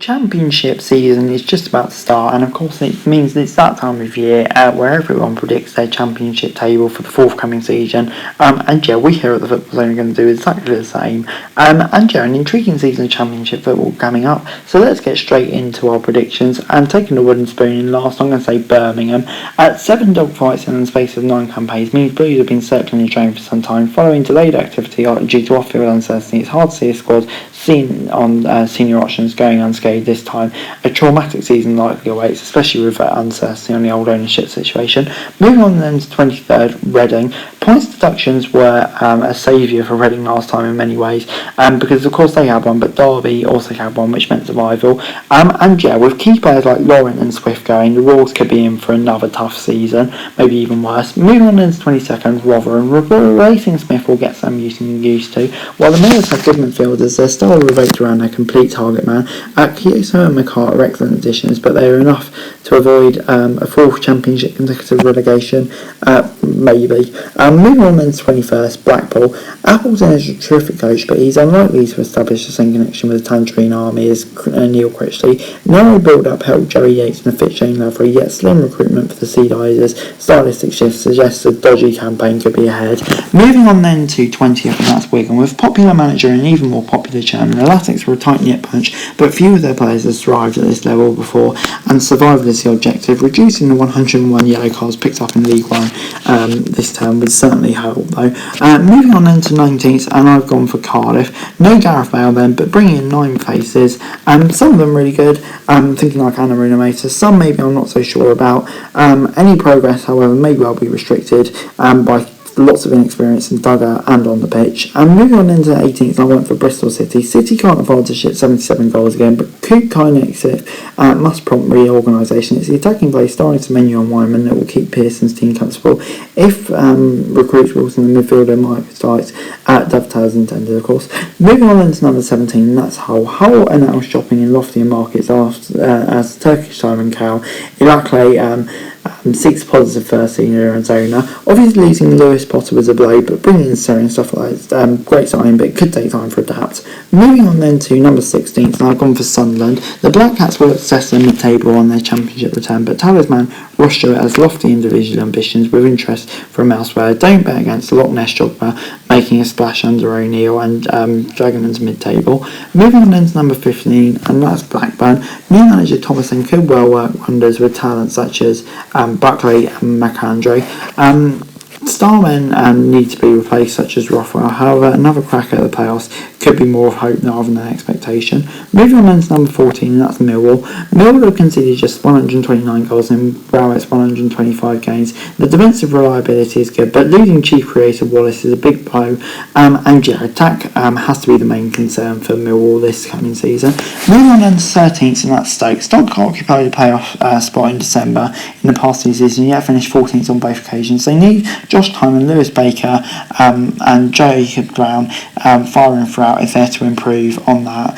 Championship season is just about to start, and of course it means that it's that time of year where everyone predicts their championship table for the forthcoming season, and yeah, we here at the Football Zone are going to do exactly the same, and yeah, an intriguing season of championship football coming up, so let's get straight into our predictions. And taking the wooden spoon in last, I'm going to say Birmingham. 7 dogfights in the space of 9 campaigns means Blues have been circling the train for some time. Following delayed activity due to off-field uncertainty, it's hard to see a squad seen on senior options going unscathed this time. A traumatic season likely awaits, especially with uncertainty on the old ownership situation. Moving on then to 23rd, Reading. Points deductions were a saviour for Reading last time in many ways, because of course they had one, but Derby also had one, which meant survival. And yeah, with key players like Laurent and Swift going, the Royals could be in for another tough season, maybe even worse. Moving on then to 22nd, Rotherham. Replacing Smith will get some used to. While the Millers have good midfielders, their style revolves around their complete target man. Kyoto and McCart are excellent additions, but they are enough to avoid a fourth championship consecutive relegation, maybe. Moving on then to 21st, Blackpool. Appleton is a terrific coach, but he's unlikely to establish the same connection with the Tangerine Army as Neil Critchley. Narrow build-up helped Joey Yates and a fit Shane Lavery, yet slim recruitment for the Seedizers. Stylistic shifts suggest a dodgy campaign could be ahead. Moving on then to 20th, and that's Wigan. With popular manager and even more popular chairman, the Latics were a tight-knit bunch, but few of their players have thrived at this level before, and survival is the objective. Reducing the 101 yellow cards picked up in League One this term would certainly help, though. Moving on then to 19th, and I've gone for Cardiff. No Gareth Bale then, but bringing in 9 faces. Some of them really good, thinking like Anna Runamater. Some maybe I'm not so sure about. Any progress, however, may well be restricted by lots of inexperience in dugout and on the pitch. And moving on into 18th, I went for Bristol City. City can't afford to shit 77 goals again, but could kind of exit. Must prompt reorganisation. It's the attacking play starting to menu on Wyman that will keep Pearson's team comfortable. If recruits Wilson, the midfielder, Mike Stites, dovetails intended, of course. Moving on into number 17, and that's Hull. Hull are now shopping in loftier markets after, as Turkish Simon Cowell, Irakli, 6 positive first senior and owner. Obviously losing Lewis Potter was a blow, but bringing in Surrey and stuff like that, great signing, but it could take time for adapt. Moving on then to number 16th, and I've gone for Sunderland. The Black Cats will assess the mid-table on their championship return, but talisman Ross Stewart has lofty individual ambitions with interest from elsewhere. Don't bet against Loch Ness Jogma making a splash under O'Neill and dragging into mid-table. Moving on then to number 15, and that's Blackburn. New manager Thomason could well work wonders with talent such as Buckley and McAndrew. Starmen need to be replaced, such as Rothwell. However, another crack at the playoffs could be more of hope rather than expectation. Moving on to number 14, and that's Millwall. Millwall have conceded just 129 goals in Browett's 125 games. The defensive reliability is good, but losing chief creator Wallace is a big blow. And yeah, attack has to be the main concern for Millwall this coming season. Moving on to 13th, and that's Stoke. Stoke occupied a playoff spot in December in the past season, yet finished 14th on both occasions. They need Josh Tyman, Lewis Baker, and Jacob Brown firing throughout if they're to improve on that.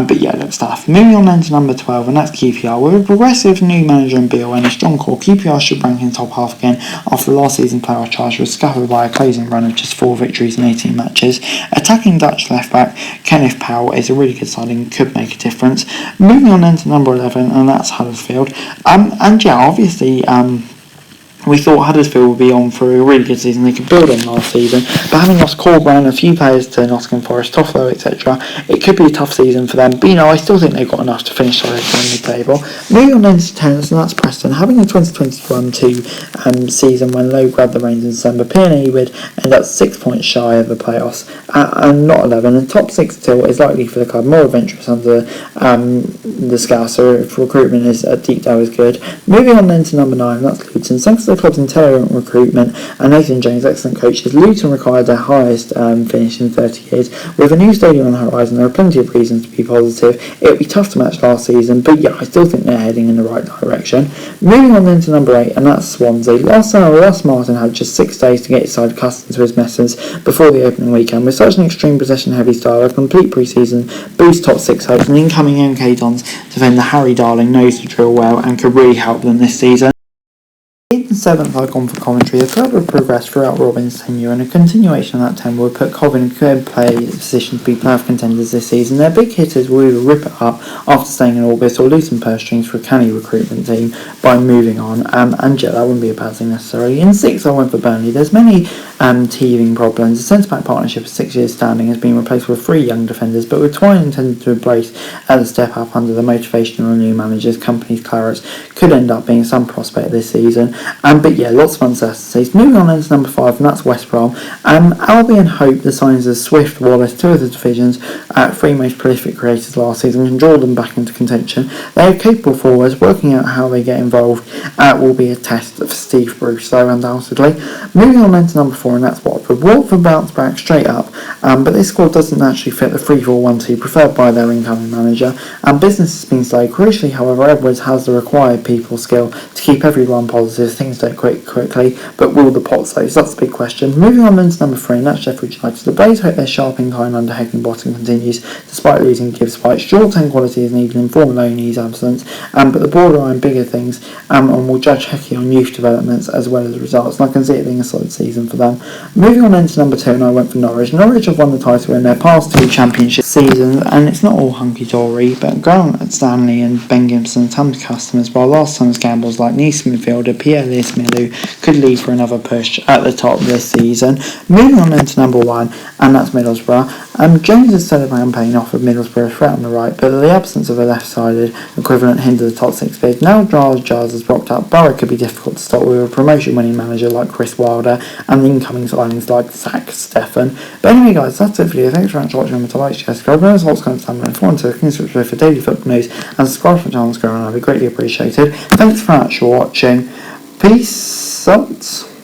But yeah, that's tough. Moving on then to number 12, and that's QPR. With a progressive new manager in Beale and a strong core, QPR should rank in the top half again after last season's playoff charge was scuppered by a closing run of just 4 victories in 18 matches. Attacking Dutch left-back Kenneth Powell is a really good signing, could make a difference. Moving on then to number 11, and that's Huddersfield. And yeah, obviously, we thought Huddersfield would be on for a really good season. They could build on last season, but having lost Corberan, a few players to Nottingham Forest, Toffolo, etc., it could be a tough season for them. But I still think they've got enough to finish solid in the table. Moving on then to 10th, and that's Preston. Having a 2021-2 season when Lowe grabbed the reins in December, P&E would end up 6 points shy of the playoffs, and not 11. And top 6 still is likely for the club, more adventurous under the Scouts, so if recruitment is deep down is good. Moving on then to number 9, and that's Luton. Thanks to the club's intelligent recruitment and Nathan James' excellent coaches, Luton required their highest finish in 30 years. With a new stadium on the horizon, there are plenty of reasons to be positive. It would be tough to match last season, but yeah, I still think they're heading in the right direction. Moving on then to number 8, and that's Swansea. Last summer, Ross Martin had just 6 days to get his side accustomed to his methods before the opening weekend. With such an extreme possession-heavy style, a complete pre-season boosts top 6 hopes, and incoming MK Dons defender Harry Darling knows the drill well and could really help them this season. In 7th icon for Coventry, a further progress throughout Robin's tenure, and a continuation of that tenure would put Cov in a good position to be playoff contenders this season. Their big hitters will either rip it up after staying in August or lose some purse strings for a canny recruitment team by moving on, and yeah, that wouldn't be a bad thing necessarily. In 6th, I went for Burnley. There's many teething problems. The centre-back partnership of 6 years standing has been replaced with 3 young defenders, but with Twine intended to embrace the step up under the motivation of new managers, Company's Clarets could end up being some prospect this season. But yeah, lots of uncertainties. Moving on into number 5, and that's West Brom. Albion hope the signings of Swift, Wallace, 2 of the division's 3 most prolific creators last season, can draw them back into contention. They are capable forwards. Working out how they get involved will be a test for Steve Bruce, though, undoubtedly. Moving on into number 4, and that's Watford. Watford bounced back straight up, but this squad doesn't actually fit the 3-4-1-2 preferred by their incoming manager, and business has been slow. Crucially, however, Edwards has the required people skill to keep everyone positive. Things don't quit quickly, but will the Pots though? So that's the big question. Moving on into number 3, and that's Sheffield United. The Blaze hope their sharp incline under Heckingbottom continues, despite losing Gibbs White. Short-term quality is needed in form Loney's absence, but the borderline bigger things, and will judge Hecky on youth developments as well as results, and I can see it being a solid season for them. Moving on into number 2, and I went for Norwich. Norwich have won the title in their past 2 championship seasons, and it's not all hunky-dory, but Grant Stanley and Ben Gibson come to customers, while last time's gambles like Nice midfielder Pierre Lismilou could lead for another push at the top this season. Moving on into number 1, and that's Middlesbrough. Jones has set a campaign off of Middlesbrough threat on the right, but the absence of a left-sided equivalent hindered the top 6 bid. Now Giles has dropped out, Borough could be difficult to stop with a promotion-winning manager like Chris Wilder and the incoming signings like Zach Steffen. But anyway, guys, that's it for you. Thanks very much for watching. Remember to like, share, subscribe, remember to what's going to stand and to subscribe for daily football news, and subscribe to my channel, and I'd be greatly appreciated. Thanks very much for watching. Peace out.